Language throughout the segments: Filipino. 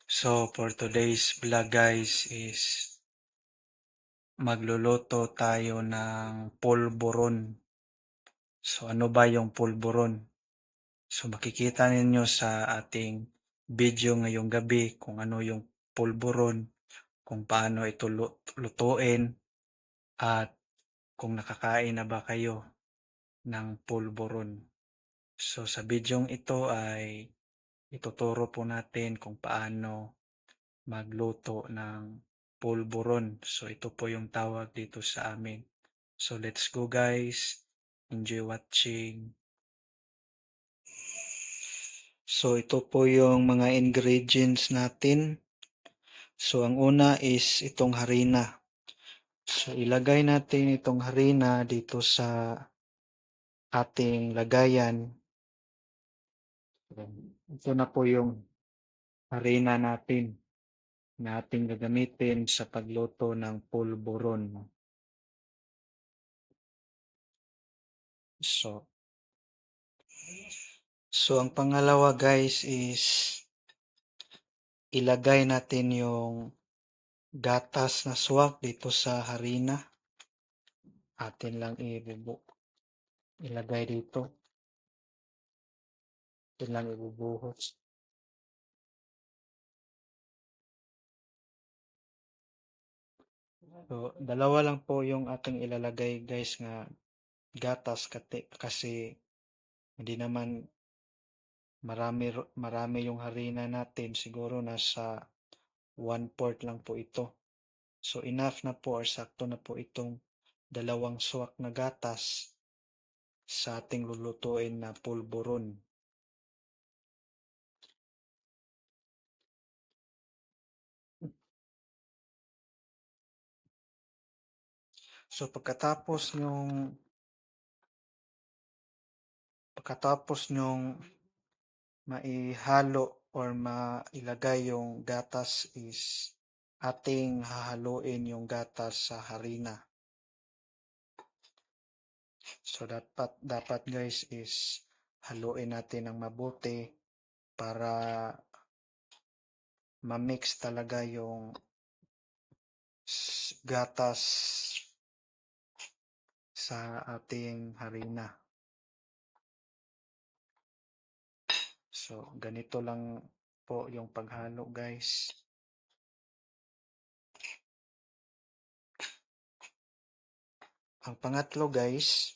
So for today's vlog guys is magluluto tayo ng pulburon. So ano ba yung pulburon? So makikita ninyo sa ating video ngayong gabi kung ano yung pulburon, kung paano ito lutuin, at kung nakakain na ba kayo ng pulburon. So sa videong ito ay ituturo po natin kung paano magluto ng pulburon. So ito po yung tawag dito sa amin. So let's go guys. Enjoy watching. So ito po yung mga ingredients natin. So ang una is itong harina. So ilagay natin itong harina dito sa ating lagayan. Ito na po yung harina natin na ating gagamitin sa pagluto ng pulburon. So ang pangalawa guys is ilagay natin yung gatas na swak dito sa harina. Atin lang ilagay dito. Atin lang ibubuhos. So, dalawa lang po yung ating ilalagay guys nga gatas kasi hindi naman marami yung harina natin. Siguro nasa 1/4 lang po ito. So enough na po or sakto na po itong dalawang swak na gatas sa ating lulutuin na pulburon. So pagkatapos nyong maihalo or mailagay yung gatas is ating hahaluin yung gatas sa harina. So dapat guys is haluin natin ng mabuti para ma-mix talaga yung gatas sa ating harina. So ganito lang po yung paghalo guys. Ang pangatlo guys,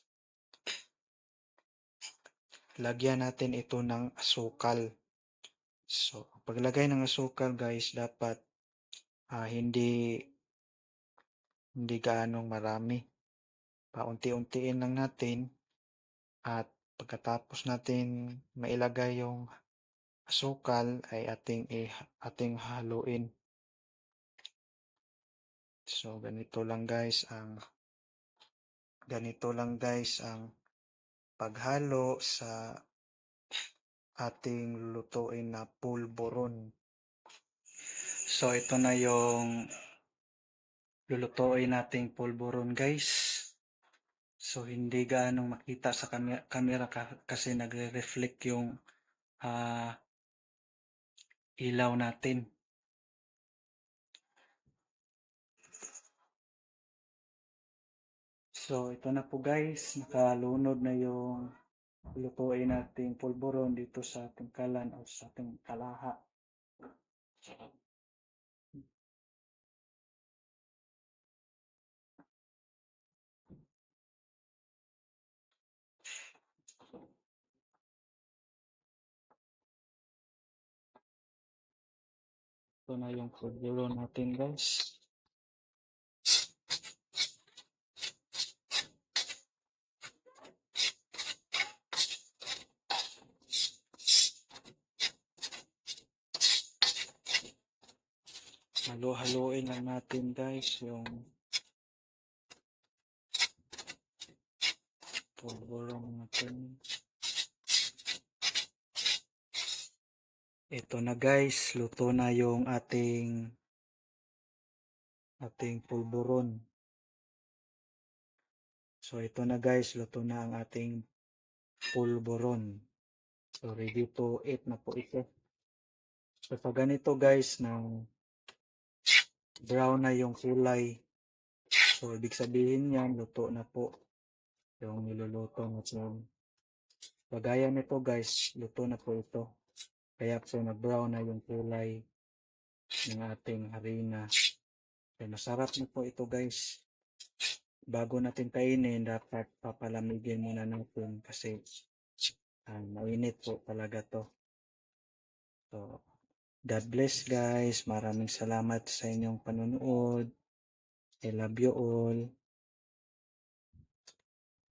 lagyan natin ito ng asukal. So paglagay ng asukal guys, dapat hindi gaanong marami. Paunti-untiin lang natin at pagkatapos natin mailagay yung asukal ay ating haluin. So ganito lang guys ang paghalo sa ating lulutuin na pulburon. So ito na yung lulutuin nating pulburon guys. So hindi gaanong makita sa camera kasi nagre-reflect yung ilaw natin. So ito na po guys, nakalunod na yung lutuin nating pulburon dito sa ating kalan o sa ating kalaha. Ito na yung pulburon natin guys. Halo-haloin lang natin guys yung pulburon natin. Ito na guys, luto na yung ating pulburon. So ito na guys, luto na ang ating pulburon. So, ready to eat na po ito. So, pag ganito guys, na brown na yung kulay, so, ibig sabihin yan, luto na po yung niluluto natin. Kagaya nito guys, luto na po ito. Kaya po na-brown na yung kulay ng ating harina. So, masarap na po ito guys. Bago natin kainin, dapat papalamigin muna natin kasi mainit po talaga to. So, God bless guys. Maraming salamat sa inyong panonood. I love you all.